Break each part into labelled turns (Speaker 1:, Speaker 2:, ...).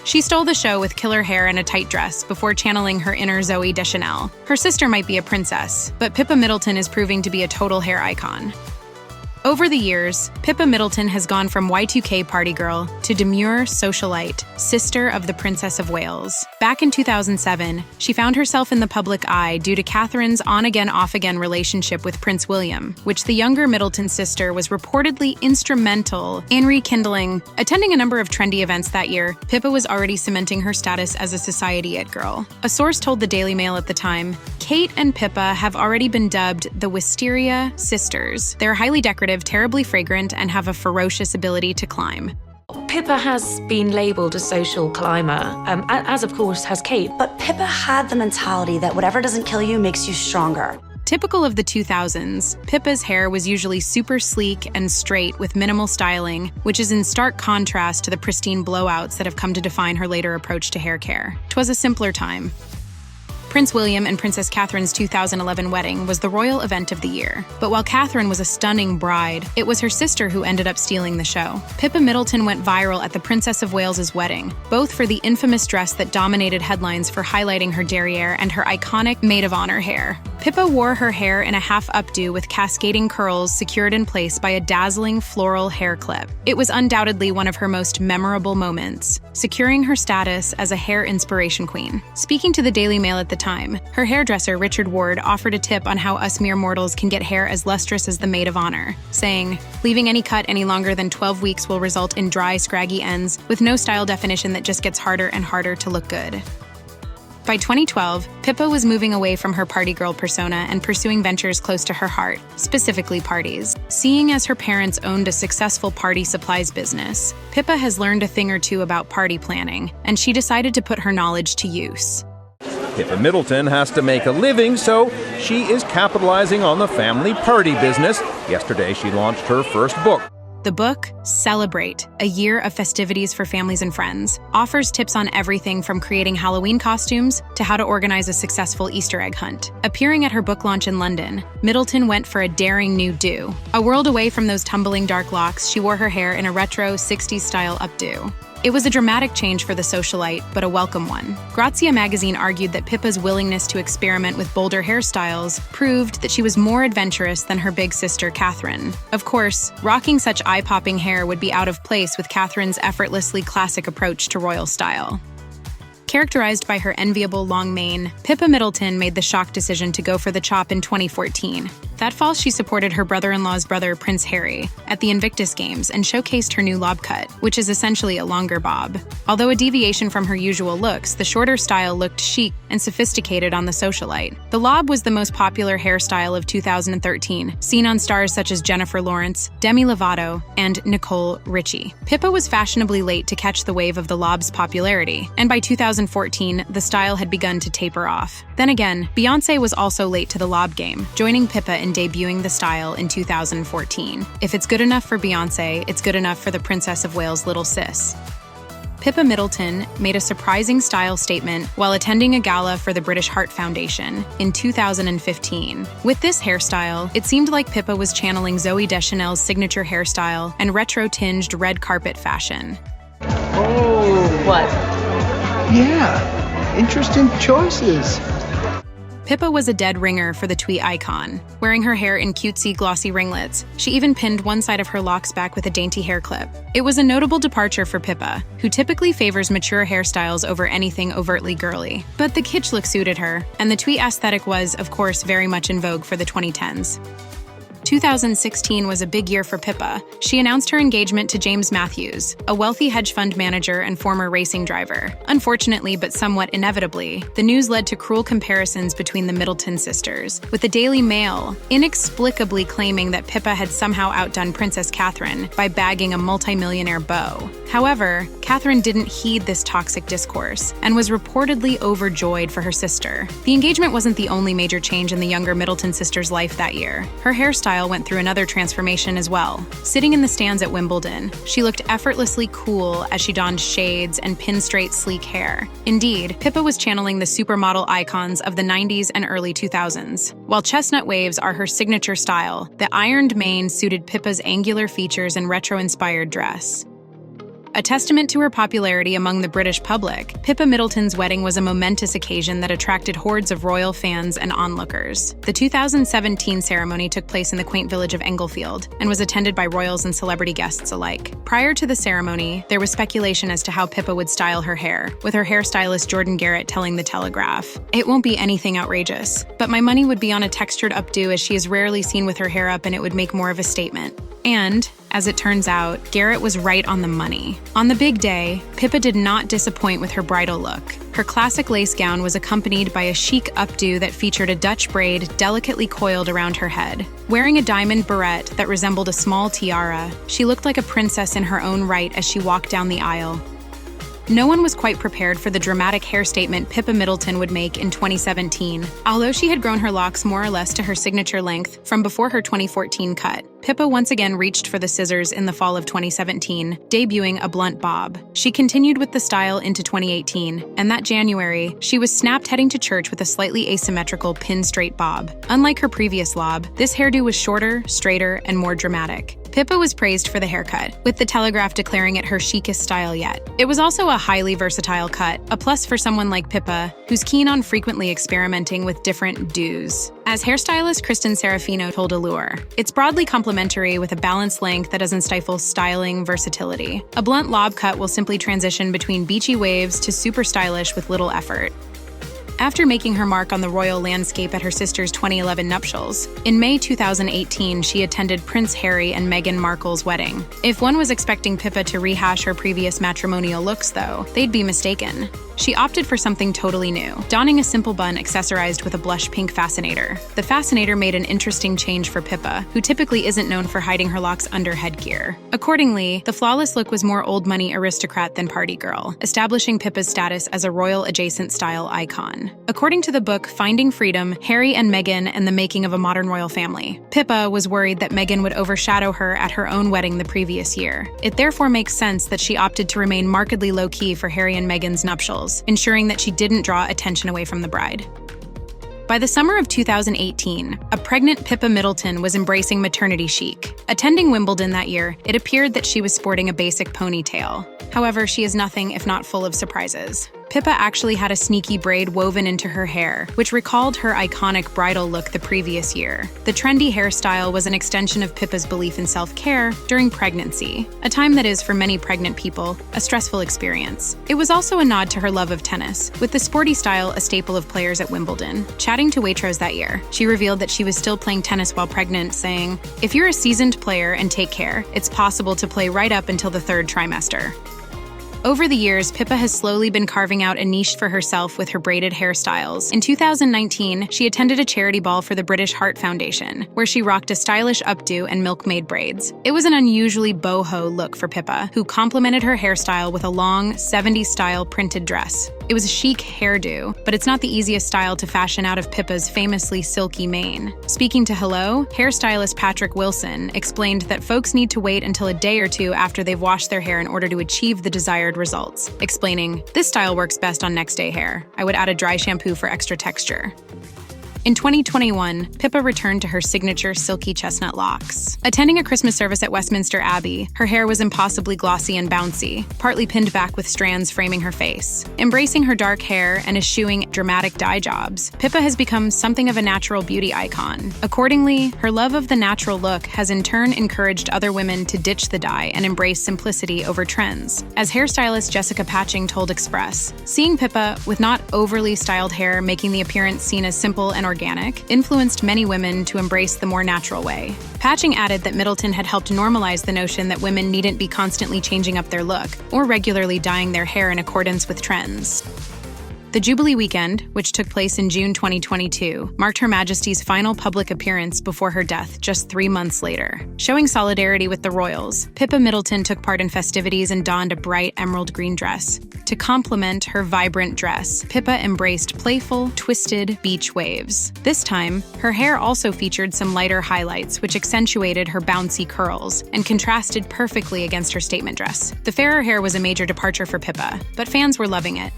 Speaker 1: She stole the show with killer hair and a tight dress before channeling her inner Zooey Deschanel. Her sister might be a princess, but Pippa Middleton is proving to be a total hair icon. Over the years, Pippa Middleton has gone from Y2K party girl to demure socialite, sister of the Princess of Wales. Back in 2007, she found herself in the public eye due to Catherine's on-again, off-again relationship with Prince William, which the younger Middleton sister was reportedly instrumental in rekindling. Attending a number of trendy events that year, Pippa was already cementing her status as a society it girl. A source told the Daily Mail at the time, Kate and Pippa have already been dubbed the Wisteria Sisters. They're highly decorative, terribly fragrant, and have a ferocious ability to climb.
Speaker 2: Pippa has been labelled a social climber, as of course has Kate.
Speaker 3: But Pippa had the mentality that whatever doesn't kill you makes you stronger.
Speaker 1: Typical of the 2000s, Pippa's hair was usually super sleek and straight with minimal styling, which is in stark contrast to the pristine blowouts that have come to define her later approach to hair care. 'Twas a simpler time. Prince William and Princess Catherine's 2011 wedding was the royal event of the year. But while Catherine was a stunning bride, it was her sister who ended up stealing the show. Pippa Middleton went viral at the Princess of Wales's wedding, both for the infamous dress that dominated headlines for highlighting her derriere and her iconic maid of honor hair. Pippa wore her hair in a half updo with cascading curls secured in place by a dazzling floral hair clip. It was undoubtedly one of her most memorable moments, securing her status as a hair inspiration queen. Speaking to the Daily Mail at the time, her hairdresser, Richard Ward, offered a tip on how us mere mortals can get hair as lustrous as the maid of honor, saying, "Leaving any cut any longer than 12 weeks will result in dry, scraggy ends with no style definition that just gets harder and harder to look good." By 2012, Pippa was moving away from her party girl persona and pursuing ventures close to her heart, specifically parties. Seeing as her parents owned a successful party supplies business, Pippa has learned a thing or two about party planning, and she decided to put her knowledge to use.
Speaker 4: Pippa Middleton has to make a living, so she is capitalizing on the family party business. Yesterday, she launched her first book.
Speaker 1: The book, Celebrate, A Year of Festivities for Families and Friends, offers tips on everything from creating Halloween costumes to how to organize a successful Easter egg hunt. Appearing at her book launch in London, Middleton went for a daring new do. A world away from those tumbling dark locks, she wore her hair in a retro 60s-style updo. It was a dramatic change for the socialite, but a welcome one. Grazia magazine argued that Pippa's willingness to experiment with bolder hairstyles proved that she was more adventurous than her big sister, Catherine. Of course, rocking such eye-popping hair would be out of place with Catherine's effortlessly classic approach to royal style. Characterized by her enviable long mane, Pippa Middleton made the shock decision to go for the chop in 2014. That fall, she supported her brother-in-law's brother, Prince Harry, at the Invictus Games and showcased her new lob cut, which is essentially a longer bob. Although a deviation from her usual looks, the shorter style looked chic and sophisticated on the socialite. The lob was the most popular hairstyle of 2013, seen on stars such as Jennifer Lawrence, Demi Lovato, and Nicole Richie. Pippa was fashionably late to catch the wave of the lob's popularity, and by 2014, the style had begun to taper off. Then again, Beyoncé was also late to the lob game, joining Pippa in debuting the style in 2014. If it's good enough for Beyoncé, it's good enough for the Princess of Wales' little sis. Pippa Middleton made a surprising style statement while attending a gala for the British Heart Foundation in 2015. With this hairstyle, it seemed like Pippa was channeling Zooey Deschanel's signature hairstyle and retro-tinged red carpet fashion.
Speaker 5: Oh,
Speaker 2: What?
Speaker 5: yeah, interesting choices.
Speaker 1: Pippa was a dead ringer for the tweet icon. Wearing her hair in cutesy, glossy ringlets, she even pinned one side of her locks back with a dainty hair clip. It was a notable departure for Pippa, who typically favors mature hairstyles over anything overtly girly. But the kitsch look suited her, and the tweet aesthetic was, of course, very much in vogue for the 2010s. 2016 was a big year for Pippa. She announced her engagement to James Matthews, a wealthy hedge fund manager and former racing driver. Unfortunately, but somewhat inevitably, the news led to cruel comparisons between the Middleton sisters, with the Daily Mail inexplicably claiming that Pippa had somehow outdone Princess Catherine by bagging a multimillionaire beau. However, Catherine didn't heed this toxic discourse and was reportedly overjoyed for her sister. The engagement wasn't the only major change in the younger Middleton sisters' life that year. Her hairstyle went through another transformation as well. Sitting in the stands at Wimbledon, she looked effortlessly cool as she donned shades and pin-straight sleek hair. Indeed, Pippa was channeling the supermodel icons of the 90s and early 2000s. While chestnut waves are her signature style, the ironed mane suited Pippa's angular features and retro-inspired dress. A testament to her popularity among the British public, Pippa Middleton's wedding was a momentous occasion that attracted hordes of royal fans and onlookers. The 2017 ceremony took place in the quaint village of Englefield and was attended by royals and celebrity guests alike. Prior to the ceremony, there was speculation as to how Pippa would style her hair, with her hairstylist Jordan Garrett telling The Telegraph, "It won't be anything outrageous, but my money would be on a textured updo as she is rarely seen with her hair up and it would make more of a statement." And, as it turns out, Garrett was right on the money. On the big day, Pippa did not disappoint with her bridal look. Her classic lace gown was accompanied by a chic updo that featured a Dutch braid delicately coiled around her head. Wearing a diamond barrette that resembled a small tiara, she looked like a princess in her own right as she walked down the aisle. No one was quite prepared for the dramatic hair statement Pippa Middleton would make in 2017. Although she had grown her locks more or less to her signature length from before her 2014 cut, Pippa once again reached for the scissors in the fall of 2017, debuting a blunt bob. She continued with the style into 2018, and that January, she was snapped heading to church with a slightly asymmetrical pin-straight bob. Unlike her previous lob, this hairdo was shorter, straighter, and more dramatic. Pippa was praised for the haircut, with The Telegraph declaring it her chicest style yet. It was also a highly versatile cut, a plus for someone like Pippa, who's keen on frequently experimenting with different do's. As hairstylist Kristen Serafino told Allure, "It's broadly complementary with a balanced length that doesn't stifle styling versatility. A blunt lob cut will simply transition between beachy waves to super stylish with little effort." After making her mark on the royal landscape at her sister's 2011 nuptials, in May 2018 she attended Prince Harry and Meghan Markle's wedding. If one was expecting Pippa to rehash her previous matrimonial looks, though, they'd be mistaken. She opted for something totally new, donning a simple bun accessorized with a blush pink fascinator. The fascinator made an interesting change for Pippa, who typically isn't known for hiding her locks under headgear. Accordingly, the flawless look was more old-money aristocrat than party girl, establishing Pippa's status as a royal-adjacent style icon. According to the book Finding Freedom, Harry and Meghan and the Making of a Modern Royal Family, Pippa was worried that Meghan would overshadow her at her own wedding the previous year. It therefore makes sense that she opted to remain markedly low-key for Harry and Meghan's nuptials, ensuring that she didn't draw attention away from the bride. By the summer of 2018, a pregnant Pippa Middleton was embracing maternity chic. Attending Wimbledon that year, it appeared that she was sporting a basic ponytail. However, she is nothing if not full of surprises. Pippa actually had a sneaky braid woven into her hair, which recalled her iconic bridal look the previous year. The trendy hairstyle was an extension of Pippa's belief in self-care during pregnancy, a time that is, for many pregnant people, a stressful experience. It was also a nod to her love of tennis, with the sporty style a staple of players at Wimbledon. Chatting to Waitrose that year, she revealed that she was still playing tennis while pregnant, saying, "If you're a seasoned player and take care, it's possible to play right up until the third trimester." Over the years, Pippa has slowly been carving out a niche for herself with her braided hairstyles. In 2019, she attended a charity ball for the British Heart Foundation, where she rocked a stylish updo and milkmaid braids. It was an unusually boho look for Pippa, who complemented her hairstyle with a long, 70s-style printed dress. It was a chic hairdo, but it's not the easiest style to fashion out of Pippa's famously silky mane. Speaking to Hello, hairstylist Patrick Wilson explained that folks need to wait until a day or two after they've washed their hair in order to achieve the desired results, explaining, "This style works best on next day hair. I would add a dry shampoo for extra texture." In 2021, Pippa returned to her signature silky chestnut locks. Attending a Christmas service at Westminster Abbey, her hair was impossibly glossy and bouncy, partly pinned back with strands framing her face. Embracing her dark hair and eschewing dramatic dye jobs, Pippa has become something of a natural beauty icon. Accordingly, her love of the natural look has in turn encouraged other women to ditch the dye and embrace simplicity over trends. As hairstylist Jessica Patching told Express, seeing Pippa with not overly styled hair making the appearance seen as simple and organic influenced many women to embrace the more natural way. Patching added that Middleton had helped normalize the notion that women needn't be constantly changing up their look or regularly dyeing their hair in accordance with trends. The Jubilee weekend, which took place in June 2022, marked Her Majesty's final public appearance before her death just 3 months later. Showing solidarity with the royals, Pippa Middleton took part in festivities and donned a bright emerald green dress. To complement her vibrant dress, Pippa embraced playful, twisted beach waves. This time, her hair also featured some lighter highlights which accentuated her bouncy curls and contrasted perfectly against her statement dress. The fairer hair was a major departure for Pippa, but fans were loving it.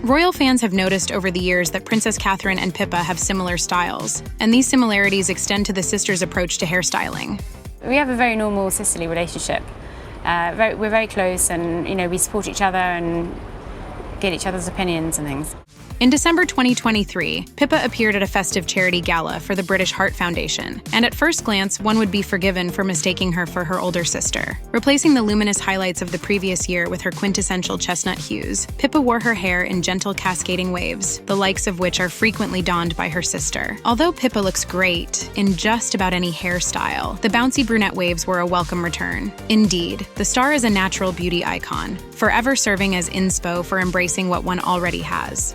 Speaker 1: Royal fans have noticed over the years that Princess Catherine and Pippa have similar styles, and these similarities extend to the sisters' approach to hairstyling.
Speaker 6: We have a very normal sisterly relationship. We're very close, and we support each other and get each other's opinions and things.
Speaker 1: In December 2023, Pippa appeared at a festive charity gala for the British Heart Foundation, and at first glance, one would be forgiven for mistaking her for her older sister. Replacing the luminous highlights of the previous year with her quintessential chestnut hues, Pippa wore her hair in gentle cascading waves, the likes of which are frequently donned by her sister. Although Pippa looks great in just about any hairstyle, the bouncy brunette waves were a welcome return. Indeed, the star is a natural beauty icon, forever serving as inspo for embracing what one already has.